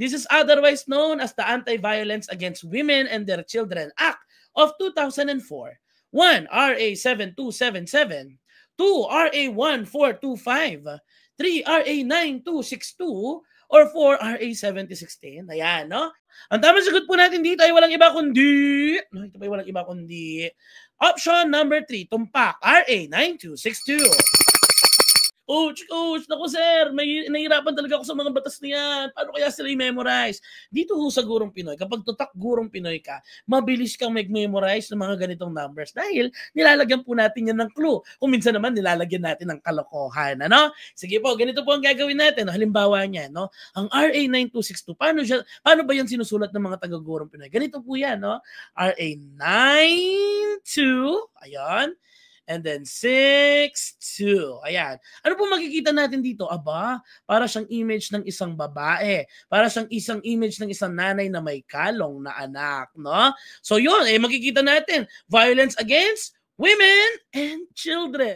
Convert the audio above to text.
This is otherwise known as the Anti-Violence Against Women and Their Children Act of 2004. 1. RA 7277. 2. RA 1425. 3. RA 9262. Or 4. RA 7016. Ayan, no? Ang tamang sagot po natin dito ay walang iba kundi, no, ito pa ay walang iba kundi, option number 3, tumpak, RA 9262. Coach, naku sir, may nahihirapan talaga ako sa mga batas na yan. Paano kaya sila i-memorize? Dito ho sa Gurong Pinoy, kapag tutak Gurong Pinoy ka, mabilis kang mag-memorize ng mga ganitong numbers dahil nilalagyan po natin yan ng clue. Kung minsan naman nilalagyan natin ng kalokohan. Ano? Sige po, ganito po ang gagawin natin. Halimbawa niya, no? Ang RA 9262, paano ba yan sinusulat ng mga taga-Gurong Pinoy? Ganito po yan, no? RA 92, ayan. And then 6-2. Ayan. Ano po makikita natin dito? Aba, para siyang image ng isang babae. Para siyang isang image ng isang nanay na may kalong na anak. No? So yun, makikita natin. Violence against women and children.